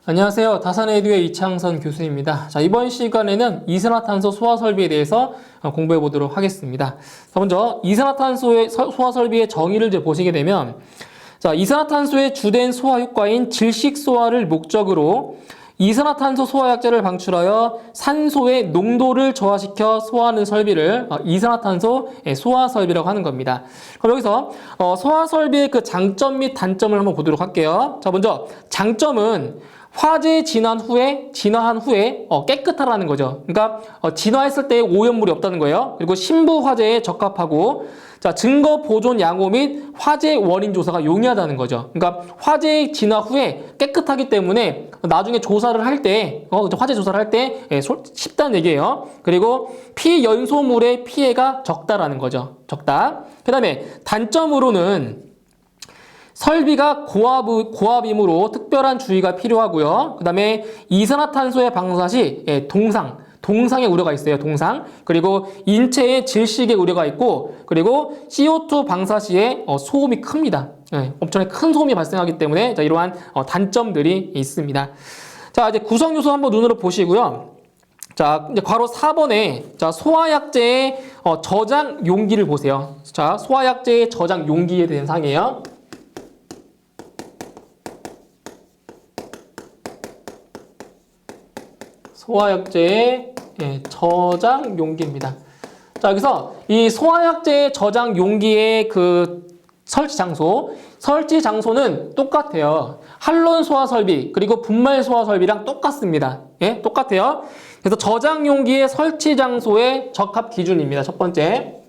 안녕하세요. 다산에듀의 이창선 교수입니다. 자, 이번 시간에는 이산화탄소 소화 설비에 대해서 공부해 보도록 하겠습니다. 자, 먼저 이산화탄소의 소화 설비의 정의를 이제 보시게 되면, 자, 이산화탄소의 주된 소화 효과인 질식 소화를 목적으로 이산화탄소 소화약제를 방출하여 산소의 농도를 저하시켜 소화하는 설비를 이산화탄소 소화 설비라고 하는 겁니다. 그럼 여기서 소화 설비의 그 장점 및 단점을 한번 보도록 할게요. 자, 먼저 장점은 화재 진화한 후에 깨끗하다는 거죠. 그러니까 진화했을 때 오염물이 없다는 거예요. 그리고 신부 화재에 적합하고, 자, 증거 보존 양호 및 화재 원인 조사가 용이하다는 거죠. 그러니까 화재 진화 후에 깨끗하기 때문에 나중에 조사를 할 때, 화재 조사를 할 때 쉽다는 얘기예요. 그리고 피연소물의 피해가 적다라는 거죠. 적다. 그 다음에 단점으로는 설비가 고압이므로 특별한 주의가 필요하고요. 그 다음에 이산화탄소의 방사 시 동상의 우려가 있어요. 동상. 그리고 인체의 질식의 우려가 있고, 그리고 CO2 방사 시에 소음이 큽니다. 엄청나게 큰 소음이 발생하기 때문에 이러한 단점들이 있습니다. 자, 이제 구성 요소 한번 눈으로 보시고요. 자, 이제 괄호 4번에 소화약제의 저장 용기를 보세요. 자, 소화약제의 저장 용기에 대한 사항이에요. 소화약제의 저장 용기입니다. 자, 여기서 이 소화약제의 저장 용기의 그 설치 장소는 똑같아요. 한론 소화 설비 그리고 분말 소화 설비랑 똑같습니다. 예, 똑같아요. 그래서 저장 용기의 설치 장소의 적합 기준입니다. 첫 번째.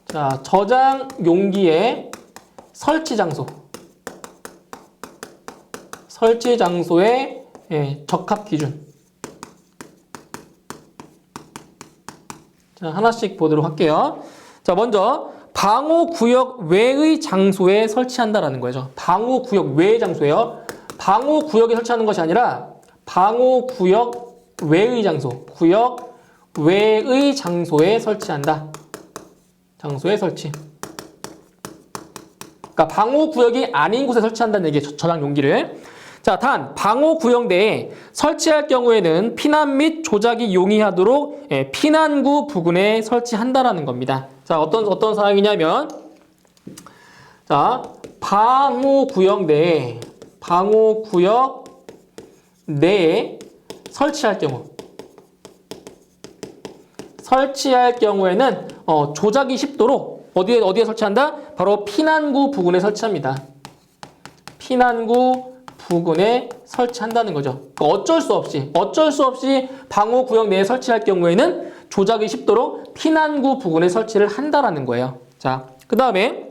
자, 저장 용기의 설치 장소의 적합 기준. 자, 하나씩 보도록 할게요. 자, 먼저 방호구역 외의 장소에 설치한다라는 거죠. 방호구역 외의 장소예요. 방호구역에 설치하는 것이 아니라 방호구역 외의 구역 외의 장소에 설치한다. 장소에 설치. 그러니까 방호구역이 아닌 곳에 설치한다는 얘기예요. 저장 용기를. 자, 단 방호구역 내에 설치할 경우에는 피난 및 조작이 용이하도록 피난구 부근에 설치한다라는 겁니다. 자, 어떤 사항이냐면, 자, 방호구역 내에 설치할 경우에는 조작이 쉽도록 어디에 설치한다? 바로 피난구 부근에 설치합니다. 피난구 부근에 설치한다는 거죠. 그러니까 어쩔 수 없이 방호구역 내에 설치할 경우에는 조작이 쉽도록 피난구 부근에 설치를 한다라는 거예요. 자, 그 다음에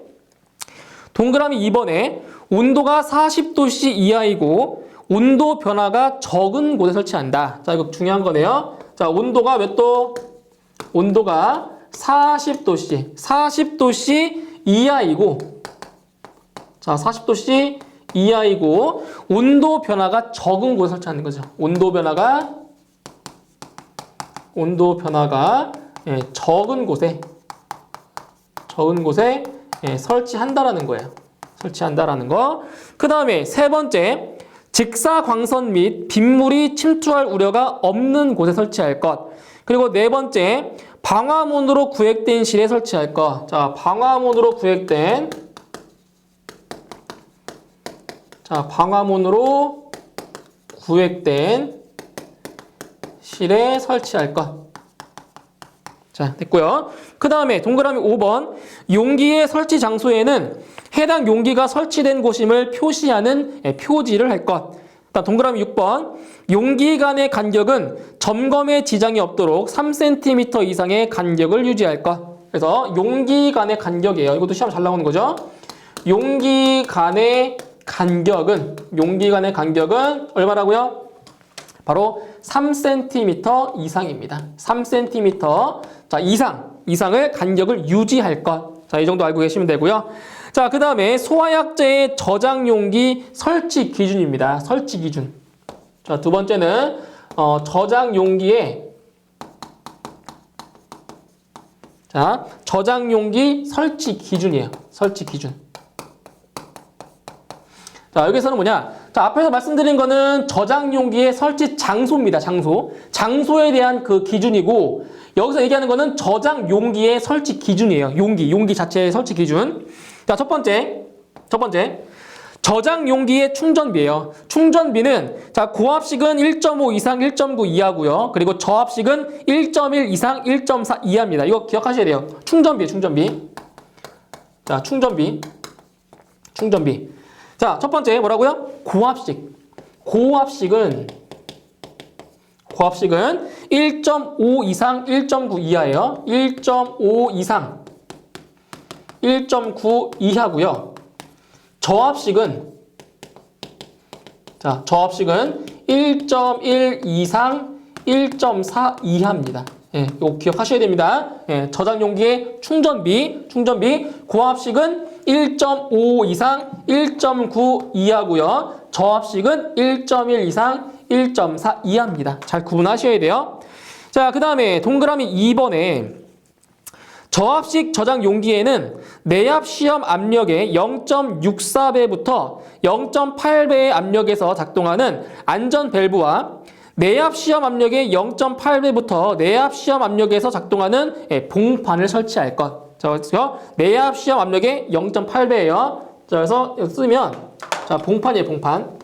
동그라미 2번에 온도가 40도씨 이하이고 온도 변화가 적은 곳에 설치한다. 자, 이거 중요한 거네요. 자, 온도가 몇 도? 온도가 40도씨 이하이고, 자, 40도씨 이하이고 온도 변화가 적은 곳에 설치하는 거죠. 온도 변화가 적은 곳에 설치한다라는 거예요. 설치한다라는 거. 그 다음에 세 번째, 직사광선 및 빗물이 침투할 우려가 없는 곳에 설치할 것. 그리고 네 번째, 방화문으로 구획된 실에 설치할 것. 자, 방화문으로 구획된 실에 설치할 것. 자, 됐고요. 그 다음에 동그라미 5번, 용기의 설치 장소에는 해당 용기가 설치된 곳임을 표시하는 표지를 할 것. 다음 동그라미 6번, 용기 간의 간격은 점검에 지장이 없도록 3cm 이상의 간격을 유지할 것. 그래서 용기 간의 간격이에요. 이것도 시험 잘 나오는 거죠. 용기 간의 간격은 얼마라고요? 바로 3cm 이상입니다. 3cm 이상을 간격을 유지할 것. 자, 이 정도 알고 계시면 되고요. 자, 그 다음에 소화약제의 저장 용기 설치 기준입니다. 설치 기준. 자, 두 번째는 저장 용기의 저장 용기 설치 기준이에요. 설치 기준. 자, 여기서는 뭐냐? 자, 앞에서 말씀드린 거는 저장 용기의 설치 장소입니다. 장소에 대한 그 기준이고, 여기서 얘기하는 거는 저장 용기의 설치 기준이에요. 용기 자체의 설치 기준. 자, 첫 번째. 저장 용기의 충전비예요. 충전비는 자, 고압식은 1.5 이상 1.9 이하고요. 그리고 저압식은 1.1 이상 1.4 이하입니다. 이거 기억하셔야 돼요. 충전비. 자, 충전비. 자, 첫 번째 뭐라고요? 고압식은 1.5 이상 1.9 이하예요. 1.5 이상 1.9 이하고요. 저압식은 1.1 이상 1.4 이하입니다. 예, 이거 기억하셔야 됩니다. 예, 저장 용기의 충전비 고압식은 1.5 이상 1.9 이하고요. 저압식은 1.1 이상 1.4 이하입니다. 잘 구분하셔야 돼요. 자, 그 다음에 동그라미 2번에 저압식 저장 용기에는 내압 시험 압력의 0.64배부터 0.8배의 압력에서 작동하는 안전 밸브와 내압 시험 압력의 0.8배부터 내압 시험 압력에서 작동하는 봉판을 설치할 것. 자, 그래서 내압 시험 압력의 0.8배예요. 자, 그래서 쓰면 자, 봉판이에요, 봉판.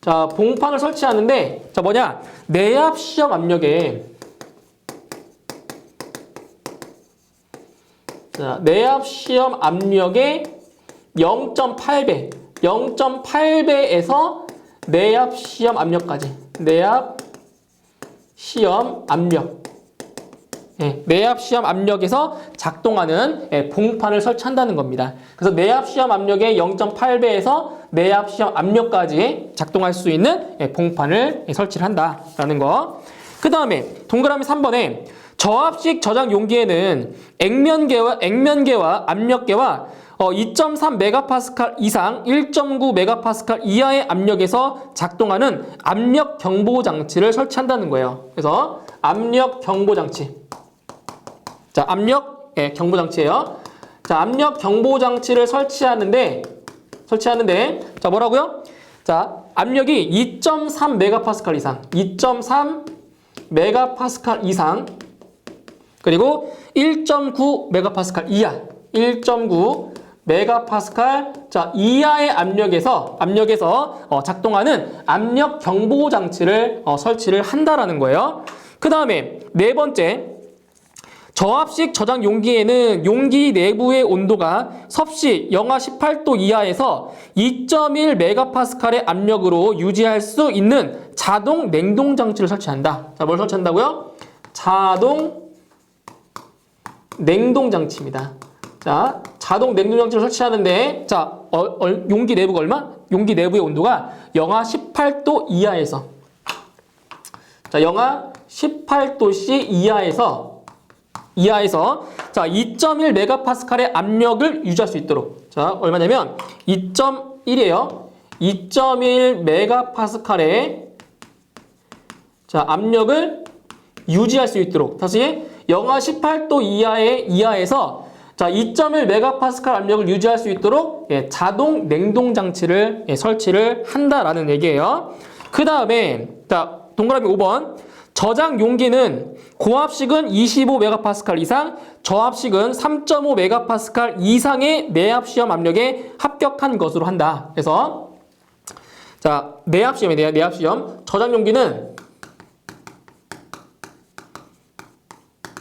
자, 봉판을 설치하는데 자, 뭐냐? 내압 시험 압력의 내압 시험 압력의 0.8배, 0.8배에서 내압 시험 압력까지. 내압 시험 압력. 네, 내압 시험 압력에서 작동하는 봉판을 설치한다는 겁니다. 그래서 내압 시험 압력의 0.8배에서 내압 시험 압력까지 작동할 수 있는 봉판을 설치를 한다라는 거. 그 다음에 동그라미 3번에 저압식 저장 용기에는 액면계와 압력계와 2.3MPa 이상 1.9MPa 이하의 압력에서 작동하는 압력 경보 장치를 설치한다는 거예요. 그래서 압력 경보 장치. 자, 압력 경보 장치예요. 자, 압력 경보 장치를 설치하는데 자, 뭐라고요? 자, 압력이 2.3MPa 이상, 2.3MPa 이상 그리고 1.9MPa 이하, 1.9MPa 자, 이하의 압력에서 작동하는 압력 경보 장치를 설치를 한다라는 거예요. 그 다음에 네 번째, 저압식 저장 용기에는 용기 내부의 온도가 섭씨 영하 18도 이하에서 2.1MPa의 압력으로 유지할 수 있는 자동 냉동 장치를 설치한다. 자, 뭘 설치한다고요? 자동 냉동 장치입니다. 자, 자동 냉동 장치를 설치하는데, 자, 용기 내부가 얼마? 용기 내부의 온도가 영하 18도 이하에서, 자, 영하 18도씨 이하에서, 자, 2.1MPa의 압력을 유지할 수 있도록. 자, 얼마냐면, 2.1이에요. 2.1MPa의, 자, 압력을 유지할 수 있도록. 다시, 영하 18도 이하에서 자, 2.1MPa 압력을 유지할 수 있도록 자동 냉동 장치를 설치를 한다라는 얘기예요. 그 다음에 자, 동그라미 5번. 저장 용기는 고압식은 25MPa 이상, 저압식은 3.5MPa 이상의 내압 시험 압력에 합격한 것으로 한다. 그래서 자, 내압 시험이에요. 내압 시험. 저장 용기는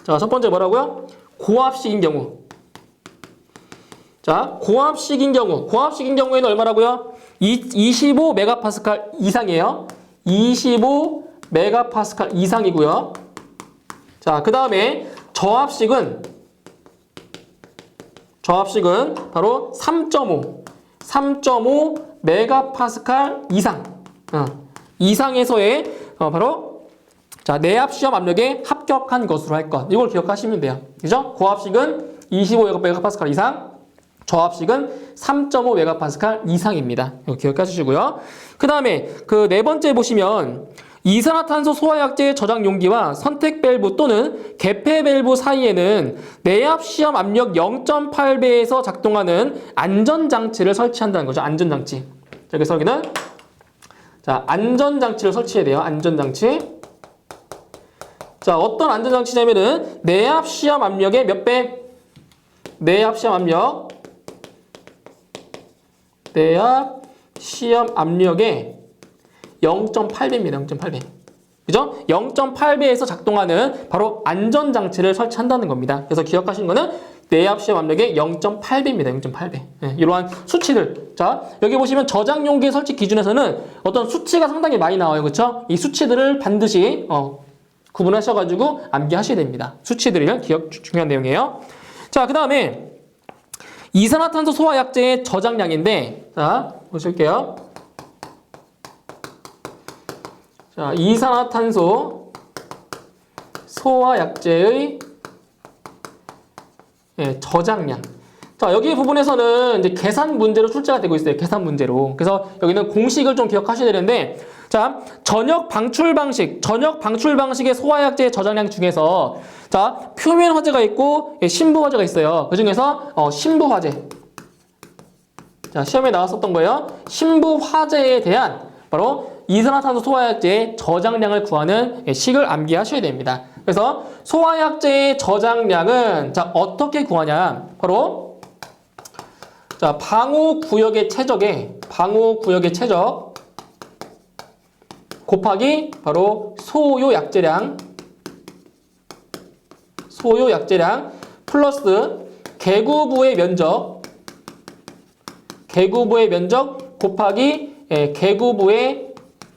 자, 첫 번째 뭐라고요? 고압식인 경우. 자, 고압식인 경우에는 얼마라고요? 25MPa 이상이에요. 25MPa 이상이고요. 자, 그 다음에 저압식은 바로 3.5MPa 이상. 이상에서의 바로 자, 내압 시험 압력에 합격한 것으로 할 것. 이걸 기억하시면 돼요. 그죠? 고압식은 25MPa 이상, 저압식은 3.5MPa 이상입니다. 이거 기억하시고요. 그 다음에 그 네 번째 보시면 이산화탄소 소화약제의 저장 용기와 선택 밸브 또는 개폐 밸브 사이에는 내압 시험 압력 0.8배에서 작동하는 안전장치를 설치한다는 거죠. 안전장치. 자, 그래서 여기는 자, 안전장치를 설치해야 돼요. 안전장치. 자, 어떤 안전장치냐면은 내압 시험 압력의 몇 배? 내압 시험 압력. 내압 시험 압력의 0.8배입니다. 0.8배. 그죠? 0.8배에서 작동하는 바로 안전장치를 설치한다는 겁니다. 그래서 기억하시는 거는 내압 시험 압력의 0.8배입니다. 0.8배. 네, 이러한 수치들. 자, 여기 보시면 저장 용기 설치 기준에서는 어떤 수치가 상당히 많이 나와요. 그렇죠? 이 수치들을 반드시 구분하셔가지고 암기하셔야 됩니다. 수치들이 중요한 내용이에요. 자, 그 다음에 이산화탄소 소화약제의 저장량인데, 자, 보실게요. 자, 이산화탄소 소화약제의 저장량. 자, 여기 부분에서는 이제 계산 문제로 출제가 되고 있어요. 계산 문제로. 그래서 여기는 공식을 좀 기억하셔야 되는데, 자, 전역 방출 방식의 소화약제의 저장량 중에서, 자, 표면 화재가 있고, 심부 화재가 있어요. 그 중에서, 심부 화재. 자, 시험에 나왔었던 거예요. 심부 화재에 대한, 바로, 이산화탄소 소화약제의 저장량을 구하는 식을 암기하셔야 됩니다. 그래서 소화약제의 저장량은 자 어떻게 구하냐? 바로 자 방호구역의 최적에 방호구역의 최적 곱하기 바로 소요약제량 플러스 개구부의 면적 곱하기 개구부의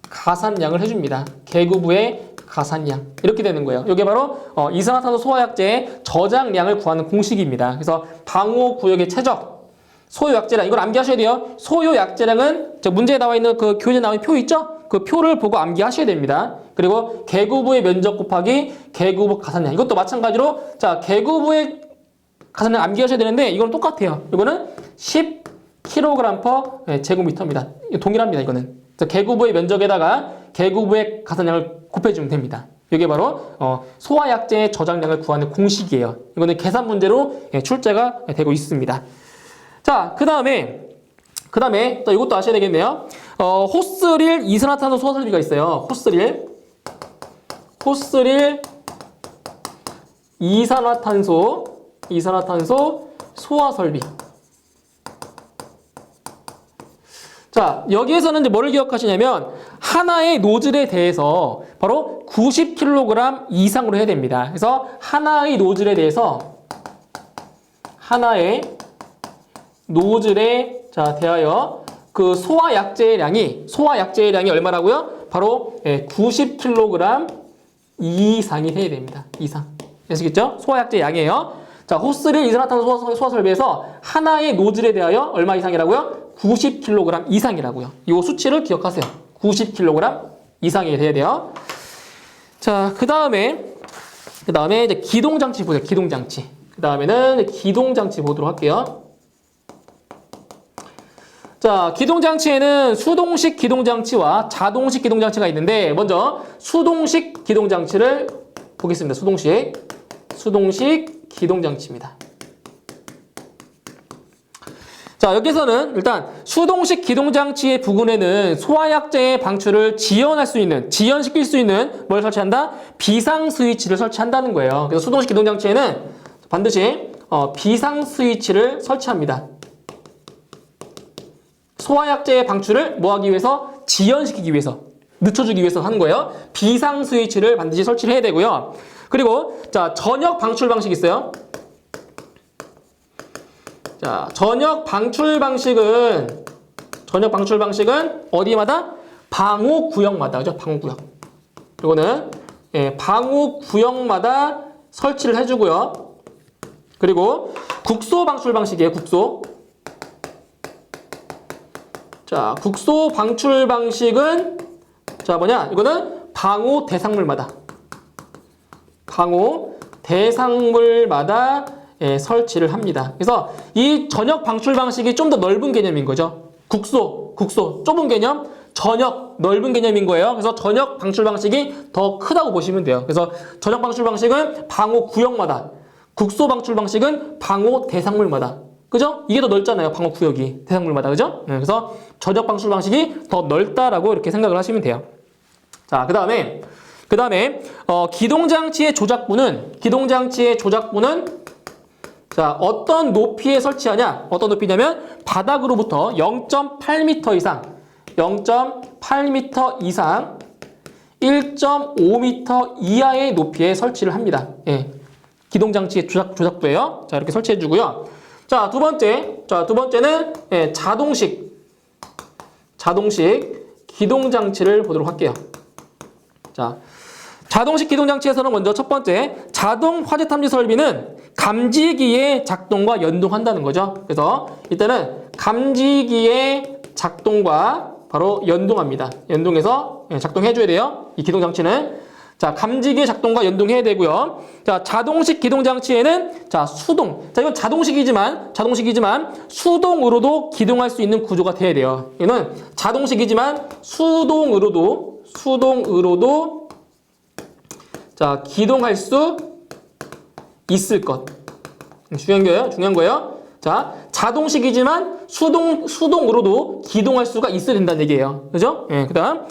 가산량을 해줍니다. 개구부의 가산량 이렇게 되는 거예요. 이게 바로 이산화탄소 소화약제의 저장량을 구하는 공식입니다. 그래서 방호구역의 최적 소요약제량 이걸 암기하셔야 돼요. 소요약제량은 문제에 나와 있는 그 교재에 나와 있는 표 있죠? 그 표를 보고 암기하셔야 됩니다. 그리고 개구부의 면적 곱하기 개구부 가산량 이것도 마찬가지로 자 개구부의 가산량 암기하셔야 되는데 이건 똑같아요. 이거는 10kg/제곱미터입니다. 동일합니다. 이거는. 그래서 개구부의 면적에다가 개구부의 가산량을 곱해주면 됩니다. 이게 바로 소화약제의 저장량을 구하는 공식이에요. 이거는 계산 문제로 출제가 되고 있습니다. 자, 그 다음에 또 이것도 아셔야 되겠네요. 호스릴 이산화탄소 소화 설비가 있어요. 호스릴 이산화탄소 소화 설비. 자, 여기에서는 이제 뭐를 기억하시냐면 하나의 노즐에 대해서 바로 90kg 이상으로 해야 됩니다. 그래서 하나의 노즐에 대하여 그 소화약제의 양이 얼마라고요? 바로 90kg 이상이 돼야 됩니다. 이상. 아시겠죠? 소화약제 양이에요. 자, 호스릴 이산화탄소 소화 설비에서 하나의 노즐에 대하여 얼마 이상이라고요? 90kg 이상이라고요. 이 수치를 기억하세요. 90kg 이상이 돼야 돼요. 자, 그 다음에 이제 기동장치 보세요. 기동장치. 그 다음에는 기동장치 보도록 할게요. 자, 기동장치에는 수동식 기동장치와 자동식 기동장치가 있는데 먼저 수동식 기동장치를 보겠습니다. 수동식 기동장치입니다. 자, 여기서는 일단 수동식 기동장치의 부근에는 소화약제의 방출을 지연시킬 수 있는 뭘 설치한다? 비상 스위치를 설치한다는 거예요. 그래서 수동식 기동장치에는 반드시 비상 스위치를 설치합니다. 소화약제의 방출을 뭐 하기 위해서? 지연시키기 위해서, 늦춰주기 위해서 하는 거예요. 비상 스위치를 반드시 설치를 해야 되고요. 그리고 자, 전역 방출 방식이 있어요. 자, 전역 방출 방식은 어디마다? 방호구역마다, 그죠? 방호구역. 이거는 방호구역마다 설치를 해주고요. 그리고 국소 방출 방식이에요. 자, 국소 방출 방식은 자 뭐냐? 이거는 방호 대상물마다 설치를 합니다. 그래서 이 전역 방출 방식이 좀 더 넓은 개념인 거죠. 국소 좁은 개념, 전역, 넓은 개념인 거예요. 그래서 전역 방출 방식이 더 크다고 보시면 돼요. 그래서 전역 방출 방식은 방호 구역마다, 국소 방출 방식은 방호 대상물마다. 그죠? 이게 더 넓잖아요. 방호 구역이 대상물마다. 그죠? 그래서 전역 방출 방식이 더 넓다라고 이렇게 생각을 하시면 돼요. 자, 그 다음에 기동장치의 조작부는 자, 어떤 높이에 설치하냐? 어떤 높이냐면 바닥으로부터 0.8m 이상 1.5m 이하의 높이에 설치를 합니다. 예. 기동장치의 조작부예요. 자, 이렇게 설치해 주고요. 자, 두 번째는 예, 자동식 기동장치를 보도록 할게요. 자, 자동식 기동장치에서는 먼저 첫 번째, 자동 화재 탐지 설비는 감지기의 작동과 연동한다는 거죠. 그래서 일단은 감지기의 작동과 바로 연동합니다. 연동해서 작동해줘야 돼요. 이 기동장치는. 자, 감지기의 작동과 연동해야 되고요. 자, 자동식 기동장치에는 자, 수동. 자, 이건 자동식이지만 수동으로도 기동할 수 있는 구조가 돼야 돼요. 이거는 자동식이지만 수동으로도 자, 기동할 수 있을 것. 중요한 거예요. 자, 자동식이지만 수동으로도 기동할 수가 있어야 된다는 얘기예요. 그죠? 예, 그다음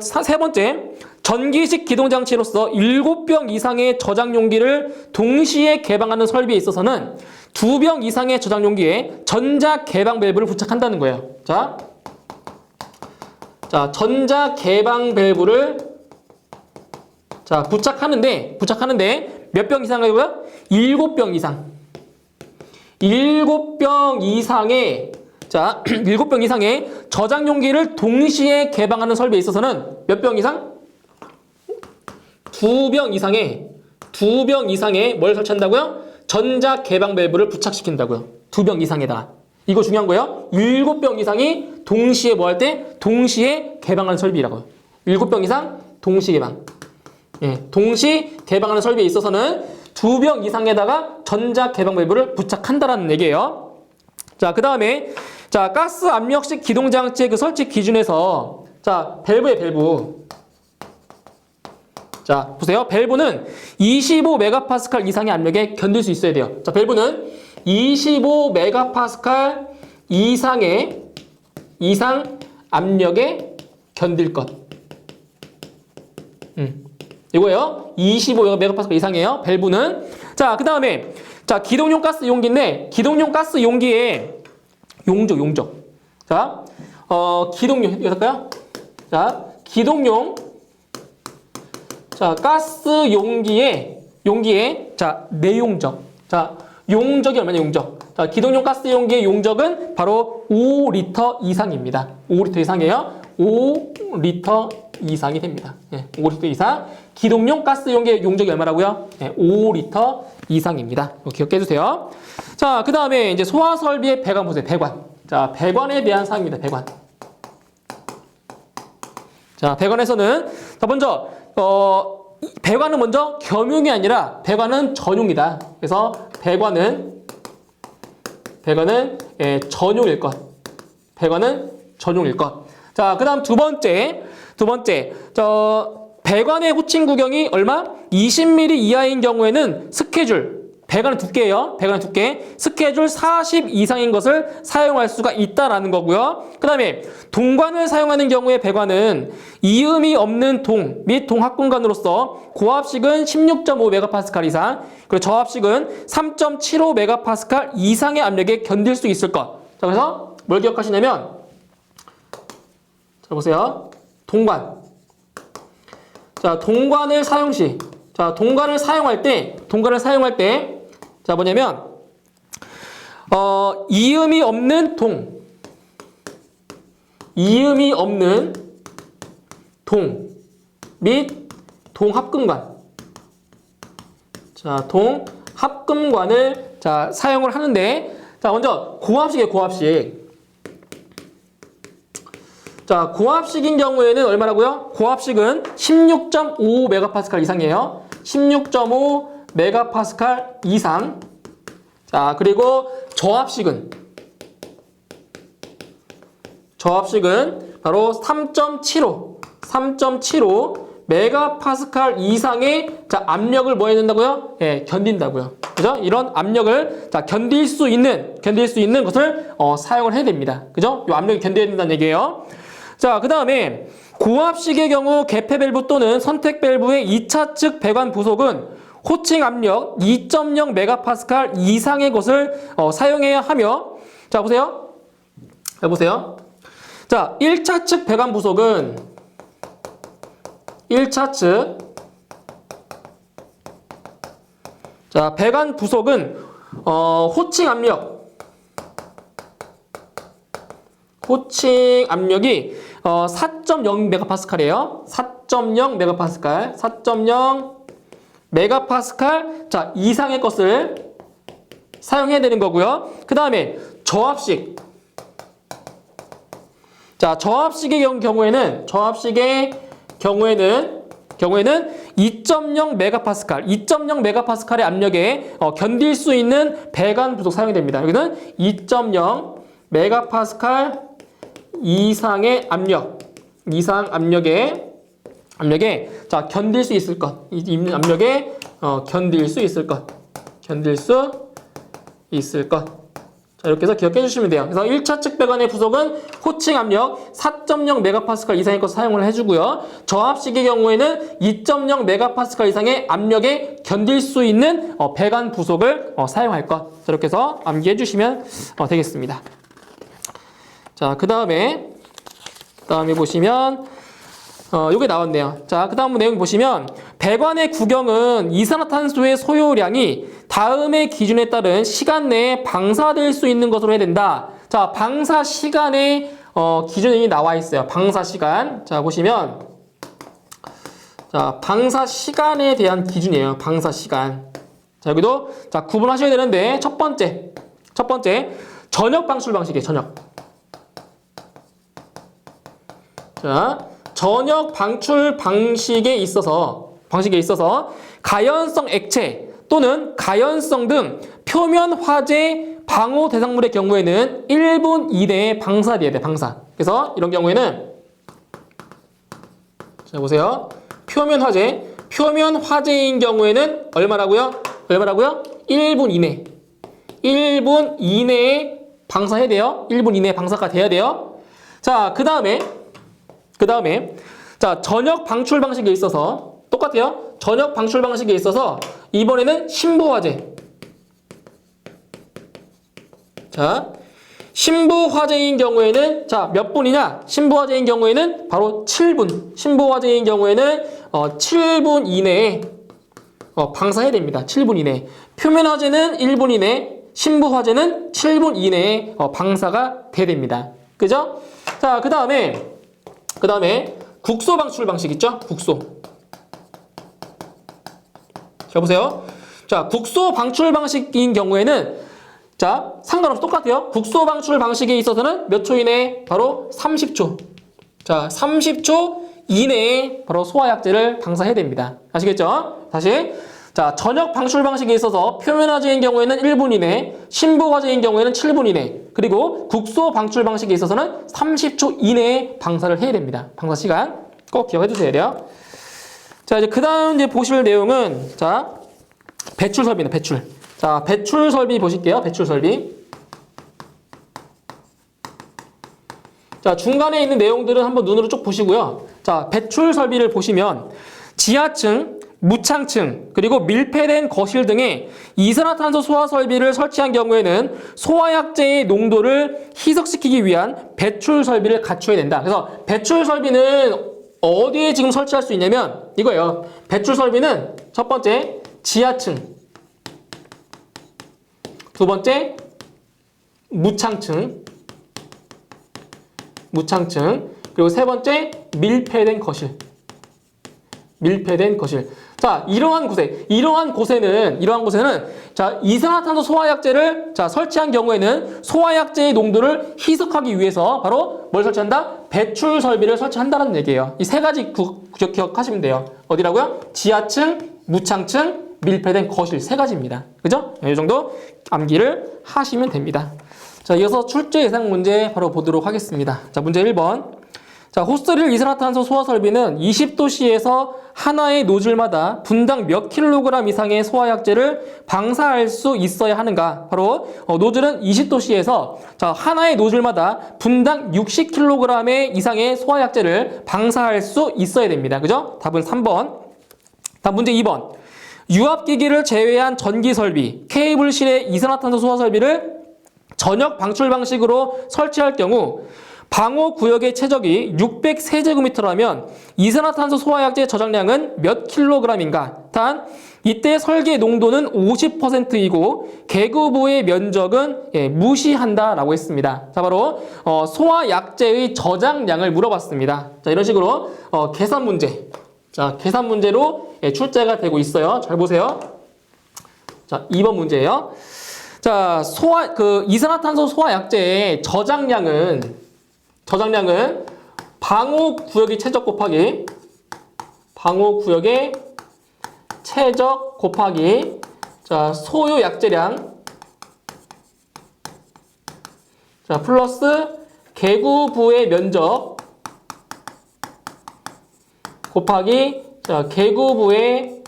세 번째, 전기식 기동장치로서 7병 이상의 저장 용기를 동시에 개방하는 설비에 있어서는 2병 이상의 저장 용기에 전자 개방 밸브를 부착한다는 거예요. 자, 전자 개방 밸브를 자, 부착하는데 몇 병 이상이고요? 7병 이상. 7병 이상의 자, 7병 이상의 저장 용기를 동시에 개방하는 설비에 있어서는 몇 병 이상? 2병 이상의 뭘 설치한다고요? 전자 개방 밸브를 부착시킨다고요. 2병 이상에다가. 이거 중요한 거예요. 7병 이상이 동시에 뭐 할 때? 동시에 개방하는 설비라고요. 7병 이상 동시 개방. 예, 동시 개방하는 설비에 있어서는 2병 이상에다가 전자 개방 밸브를 부착한다라는 얘기예요. 자, 그 다음에 자, 가스 압력식 기동장치의 그 설치 기준에서 자, 밸브. 자, 보세요. 밸브는 25메가파스칼 이상의 압력에 견딜 수 있어야 돼요. 자, 밸브는 25메가파스칼 이상 압력에 견딜 것. 이거예요. 25메가파스칼 이상이에요. 밸브는. 자, 그 다음에 자, 기동용 가스 용기인데 기동용 가스 용기에 용적. 자, 기동용 이거 할까요? 자, 기동용 자, 가스 용기에 자, 내용적. 자, 용적이 얼마냐, 용적. 자, 기동용 가스 용기의 용적은 바로 5리터 이상입니다. 5리터 이상이에요. 5리터 이상이 됩니다. 예, 5리터 이상. 기동용 가스 용기의 용적이 얼마라고요? 예, 5리터 이상입니다. 기억해 주세요. 자, 그 다음에 이제 소화 설비의 배관 보세요. 배관. 자, 배관에 대한 사항입니다. 배관. 자, 배관에서는 자, 먼저 배관은 먼저 겸용이 아니라 배관은 전용이다. 그래서 배관은 예, 전용일 것. 배관은 전용일 것. 자, 그다음 두 번째 배관의 호칭 구경이 얼마? 20mm 이하인 경우에는 배관은 두께예요. 배관은 두께. 스케줄 40 이상인 것을 사용할 수가 있다라는 거고요. 그 다음에 동관을 사용하는 경우에 배관은 이음이 없는 동 및 동합공간으로서 고압식은 16.5메가파스칼 이상, 그리고 저압식은 3.75메가파스칼 이상의 압력에 견딜 수 있을 것. 자, 그래서 뭘 기억하시냐면, 자, 보세요. 동관. 자, 동관을 사용할 때, 자, 뭐냐면, 이음이 없는 동 및 동합금관. 자, 동합금관을 자, 사용을 하는데, 자, 먼저 고압식이에요, 고압식. 자, 고압식인 경우에는 얼마라고요? 고압식은 16.5메가파스칼 이상이에요. 16.5메가파스칼 이상. 자, 그리고 저압식은 바로 3.75 메가파스칼 이상의 자, 압력을 뭐 해야 된다고요? 예, 견딘다고요. 그죠? 이런 압력을 자, 견딜 수 있는 것을 사용을 해야 됩니다. 그죠? 이 압력이 견뎌야 된다는 얘기예요. 자, 그다음에 고압식의 경우 개폐 밸브 또는 선택 밸브의 2차 측 배관 부속은 호칭 압력 2.0 메가파스칼 이상의 것을 사용해야 하며 자, 보세요. 자, 보세요. 자, 1차 측 배관 부속은 1차 측 자, 배관 부속은 호칭 압력이 4.0 메가파스칼이에요. 4.0 메가파스칼. 4.0 메가파스칼 자, 이상의 것을 사용해야 되는 거고요. 그다음에 저압식. 자, 저압식의 경우에는 2.0 메가파스칼, 2.0 메가파스칼의 압력에 견딜 수 있는 배관 부속 사용이 됩니다. 여기는 2.0 메가파스칼 이상의 압력에 자, 견딜 수 있을 것. 이 압력에 견딜 수 있을 것. 자, 이렇게 해서 기억해 주시면 돼요. 그래서 1차 측 배관의 부속은 호칭 압력 4.0 메가파스칼 이상의 것을 사용을 해주고요. 저압식의 경우에는 2.0 메가파스칼 이상의 압력에 견딜 수 있는 배관 부속을 사용할 것. 자, 이렇게 해서 암기해 주시면 되겠습니다. 자, 그 다음에 보시면 요게 나왔네요. 자, 그 다음 내용 보시면 배관의 구경은 이산화탄소의 소요량이 다음의 기준에 따른 시간 내에 방사될 수 있는 것으로 해야 된다. 자, 방사 시간의 기준이 나와 있어요. 방사 시간. 자, 보시면 자, 방사 시간에 대한 기준이에요. 방사 시간. 자, 여기도 자, 구분하셔야 되는데 첫 번째 전역 방출 방식이에요. 자, 전역 방출 방식에 있어서 가연성 액체 또는 가연성 등 표면 화재 방호 대상물의 경우에는 1분 이내에 방사돼야 돼. 그래서 이런 경우에는 자, 보세요. 표면 화재인 경우에는 얼마라고요? 1분 이내에 방사해야 돼요. 1분 이내에 방사가 돼야 돼요. 자, 그 다음에 자, 전역 방출 방식에 있어서 똑같아요. 전역 방출 방식에 있어서 이번에는 신부화재. 자, 신부화재인 경우에는 자, 몇 분이냐? 신부화재인 경우에는 바로 7분. 신부화재인 경우에는 7분 이내에 방사해야 됩니다. 7분 이내에. 표면화재는 1분 이내, 신부화재는 7분 이내에 방사가 돼야 됩니다. 그죠? 자, 그 다음에 국소 방출 방식 있죠? 국소. 자, 보세요. 자, 국소 방출 방식인 경우에는 자, 상관없이 똑같아요. 국소 방출 방식에 있어서는 몇 초 이내에? 바로 30초. 자, 30초 이내에 바로 소화약제를 방사해야 됩니다. 아시겠죠? 다시. 자, 전역 방출 방식에 있어서 표면화재인 경우에는 1분 이내, 신부화재인 경우에는 7분 이내, 그리고 국소 방출 방식에 있어서는 30초 이내에 방사를 해야 됩니다. 방사 시간 꼭 기억해 두셔야 돼요. 자, 이제 그 다음 이제 보실 내용은 자, 배출 설비입니다. 자, 배출 설비 보실게요. 배출 설비. 자, 중간에 있는 내용들은 한번 눈으로 쭉 보시고요. 자, 배출 설비를 보시면 지하층, 무창층, 그리고 밀폐된 거실 등에 이산화탄소 소화 설비를 설치한 경우에는 소화약제의 농도를 희석시키기 위한 배출 설비를 갖춰야 된다. 그래서 배출 설비는 어디에 지금 설치할 수 있냐면 이거예요. 배출 설비는 첫 번째 지하층, 두 번째 무창층, 그리고 세 번째 밀폐된 거실. 자, 이러한 곳에는 자, 이산화탄소 소화약제를 자, 설치한 경우에는 소화약제의 농도를 희석하기 위해서 바로 뭘 설치한다? 배출 설비를 설치한다는 얘기예요. 이 세 가지 기억하시면 돼요. 어디라고요? 지하층, 무창층, 밀폐된 거실 세 가지입니다. 그죠? 이 정도 암기를 하시면 됩니다. 자, 이어서 출제 예상 문제 바로 보도록 하겠습니다. 자, 문제 1번. 자, 호스릴 이산화탄소 소화 설비는 20도씨에서 하나의 노즐마다 분당 몇 킬로그램 이상의 소화약제를 방사할 수 있어야 하는가? 바로 노즐은 20도씨에서 하나의 노즐마다 분당 60kg 이상의 소화약제를 방사할 수 있어야 됩니다. 그죠? 답은 3번. 다음 문제 2번. 유압기기를 제외한 전기설비, 케이블실의 이산화탄소 소화 설비를 전역 방출 방식으로 설치할 경우 방호구역의 최적이 600세제곱미터라면 이산화탄소 소화약제 저장량은 몇 킬로그램인가? 단, 이때 설계 농도는 50%이고 개구부의 면적은 무시한다라고 했습니다. 자, 바로 소화약제의 저장량을 물어봤습니다. 자, 이런 식으로 계산 문제. 자, 계산 문제로 출제가 되고 있어요. 잘 보세요. 자, 2번 문제예요. 자, 이산화탄소 소화약제의 저장량은 방호구역의 최적 곱하기 자, 소요 약제량 자, 플러스 개구부의 면적 곱하기 자, 개구부의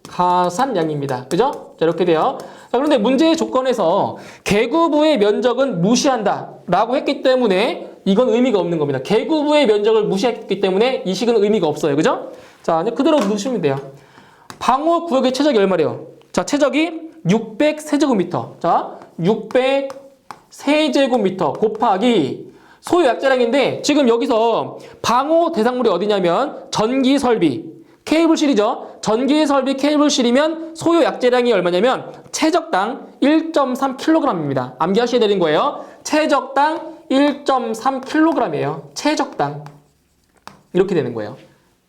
가산량입니다. 그죠? 자, 이렇게 돼요. 자, 그런데 문제의 조건에서 개구부의 면적은 무시한다 라고 했기 때문에 이건 의미가 없는 겁니다. 개구부의 면적을 무시했기 때문에 이 식은 의미가 없어요. 그죠? 자, 그대로 넣으시면 돼요. 방호구역의 최적이 얼마래요? 자, 최적이 600세제곱미터. 자, 600세제곱미터 곱하기 소요 약자량인데 지금 여기서 방호 대상물이 어디냐면 전기설비, 케이블실이죠. 전기설비 케이블실이면 소요 약제량이 얼마냐면 최적당 1.3kg입니다. 암기하셔야 되는 거예요. 최적당 1.3kg이에요. 최적당. 이렇게 되는 거예요.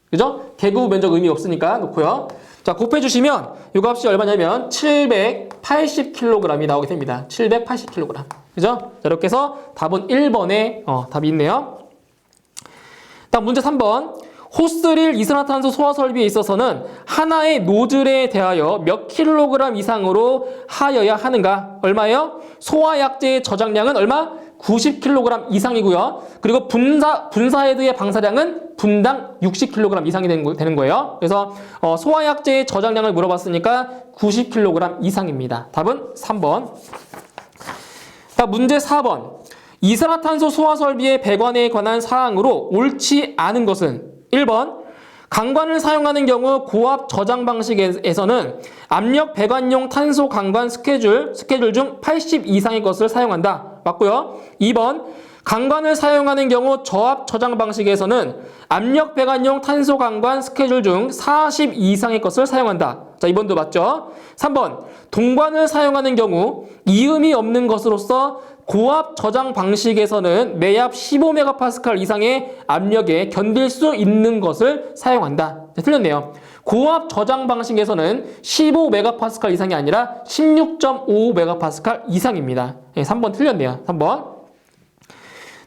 그죠? 개구 면적 의미 없으니까 놓고요. 자, 곱해주시면 이 값이 얼마냐면 780kg이 나오게 됩니다. 780kg. 그죠? 자, 이렇게 해서 답은 1번에 답이 있네요. 다음 문제 3번. 호스릴 이산화탄소 소화 설비에 있어서는 하나의 노즐에 대하여 몇 킬로그램 이상으로 하여야 하는가? 얼마예요? 소화약제의 저장량은 얼마? 90kg 이상이고요. 그리고 분사헤드의 방사량은 분당 60kg 이상이 되는 거예요. 그래서 소화약제의 저장량을 물어봤으니까 90kg 이상입니다. 답은 3번. 자, 문제 4번. 이산화탄소 소화 설비의 배관에 관한 사항으로 옳지 않은 것은 1번. 강관을 사용하는 경우 고압 저장 방식에서는 압력 배관용 탄소 강관 스케줄 중 80 이상의 것을 사용한다. 맞고요. 2번. 강관을 사용하는 경우 저압 저장 방식에서는 압력 배관용 탄소 강관 스케줄 중 40 이상의 것을 사용한다. 자, 2번도 맞죠? 3번. 동관을 사용하는 경우 이음이 없는 것으로서 고압 저장 방식에서는 내압 15MPa 이상의 압력에 견딜 수 있는 것을 사용한다. 네, 틀렸네요. 고압 저장 방식에서는 15MPa 이상이 아니라 16.5MPa 이상입니다. 네, 3번 틀렸네요. 3번.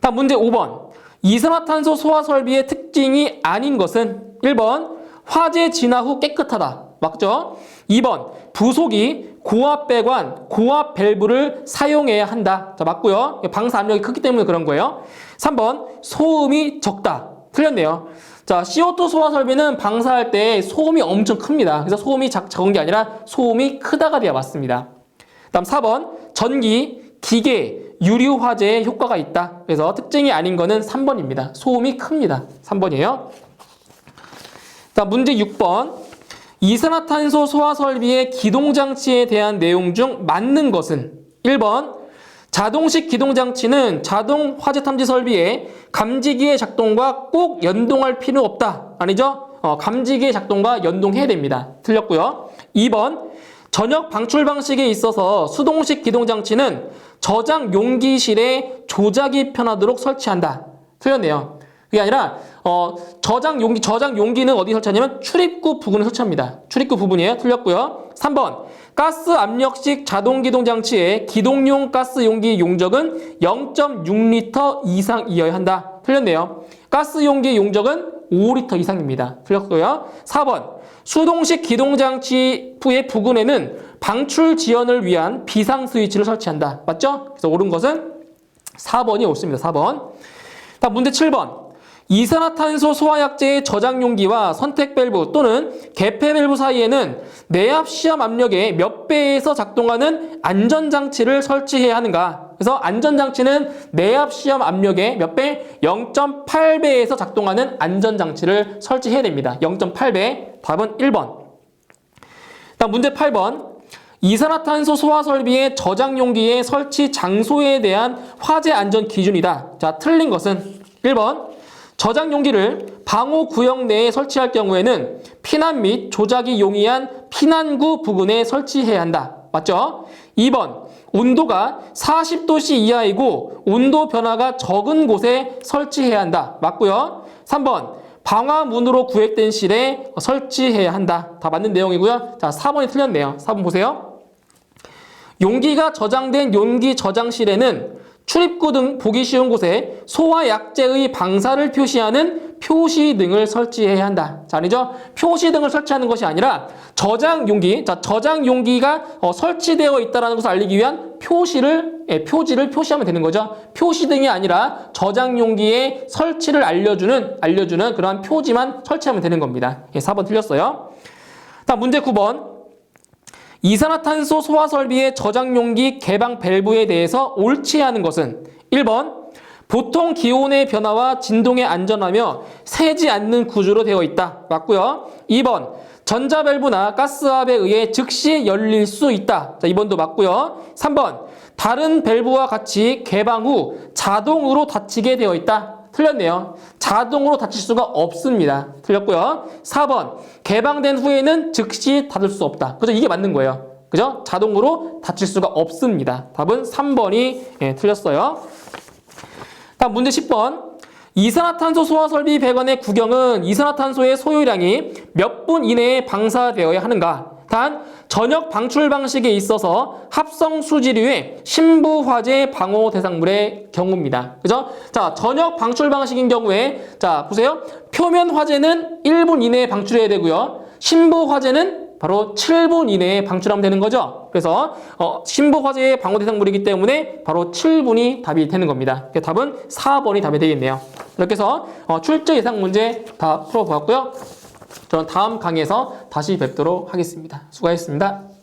다음 문제 5번. 이산화탄소 소화 설비의 특징이 아닌 것은 1번. 화재 진화 후 깨끗하다. 맞죠? 2번. 부속이 고압 배관, 고압 밸브를 사용해야 한다. 자, 맞고요. 방사 압력이 크기 때문에 그런 거예요. 3번. 소음이 적다. 틀렸네요. 자, CO2 소화 설비는 방사할 때 소음이 엄청 큽니다. 그래서 소음이 적은 게 아니라 소음이 크다가 돼야 맞습니다. 다음 4번. 전기, 기계, 유류 화재에 효과가 있다. 그래서 특징이 아닌 거는 3번입니다. 소음이 큽니다. 3번이에요. 자, 문제 6번. 이산화탄소 소화 설비의 기동장치에 대한 내용 중 맞는 것은 1번. 자동식 기동장치는 자동 화재 탐지 설비의 감지기의 작동과 꼭 연동할 필요 없다. 아니죠? 감지기의 작동과 연동해야 됩니다. 틀렸고요. 2번. 전역 방출 방식에 있어서 수동식 기동장치는 저장 용기실에 조작이 편하도록 설치한다. 틀렸네요. 그게 아니라 저장 용기는 어디 설치하냐면 출입구 부분에 설치합니다. 출입구 부분이에요. 틀렸고요. 3번. 가스 압력식 자동 기동 장치의 기동용 가스 용기 용적은 0.6리터 이상이어야 한다. 틀렸네요. 가스 용기 용적은 5리터 이상입니다. 틀렸고요. 4번. 수동식 기동 장치의 부근에는 방출 지연을 위한 비상 스위치를 설치한다. 맞죠? 그래서 옳은 것은 4번이 옳습니다. 4번. 다음 문제 7번. 이산화탄소 소화약제의 저장 용기와 선택 밸브 또는 개폐 밸브 사이에는 내압 시험 압력의 몇 배에서 작동하는 안전장치를 설치해야 하는가? 그래서 안전장치는 내압 시험 압력의 몇 배? 0.8배에서 작동하는 안전장치를 설치해야 됩니다. 0.8배. 답은 1번. 다음 문제 8번. 이산화탄소 소화 설비의 저장 용기의 설치 장소에 대한 화재 안전 기준이다. 자, 틀린 것은 1번. 저장 용기를 방호 구역 내에 설치할 경우에는 피난 및 조작이 용이한 피난구 부근에 설치해야 한다. 맞죠? 2번. 온도가 40도씨 이하이고 온도 변화가 적은 곳에 설치해야 한다. 맞고요. 3번. 방화문으로 구획된 실에 설치해야 한다. 다 맞는 내용이고요. 자, 4번이 틀렸네요. 4번 보세요. 용기가 저장된 용기 저장실에는 출입구 등 보기 쉬운 곳에 소화약제의 방사를 표시하는 표시등을 설치해야 한다. 자, 아니죠? 표시등을 설치하는 것이 아니라 저장 용기, 자, 저장 용기가 설치되어 있다는 것을 알리기 위한 표지를 표시하면 되는 거죠. 표시등이 아니라 저장 용기의 설치를 알려주는 그러한 표지만 설치하면 되는 겁니다. 4번 틀렸어요. 다음 문제 9번. 이산화탄소 소화 설비의 저장 용기 개방 밸브에 대해서 옳지 않은 것은 1번. 보통 기온의 변화와 진동에 안전하며 새지 않는 구조로 되어 있다. 맞고요. 2번. 전자 밸브나 가스압에 의해 즉시 열릴 수 있다. 자, 2번도 맞고요. 3번. 다른 밸브와 같이 개방 후 자동으로 닫히게 되어 있다. 틀렸네요. 자동으로 닫힐 수가 없습니다. 틀렸고요. 4번. 개방된 후에는 즉시 닫을 수 없다. 그죠? 이게 맞는 거예요. 그죠? 자동으로 닫힐 수가 없습니다. 답은 3번이 틀렸어요. 다음 문제 10번. 이산화탄소 소화 설비 배관의 구경은 이산화탄소의 소요량이 몇 분 이내에 방사되어야 하는가? 단 전역 방출 방식에 있어서 합성 수지류의 신부 화재 방호 대상물의 경우입니다. 그죠? 자, 전역 방출 방식인 경우에 자, 보세요. 표면 화재는 1분 이내에 방출해야 되고요. 신부 화재는 바로 7분 이내에 방출하면 되는 거죠. 그래서 신부 화재의 방호 대상물이기 때문에 바로 7분이 답이 되는 겁니다. 답은 4번이 답이 되겠네요. 이렇게 해서 출제 예상 문제 다 풀어보았고요. 저는 다음 강의에서 다시 뵙도록 하겠습니다. 수고하셨습니다.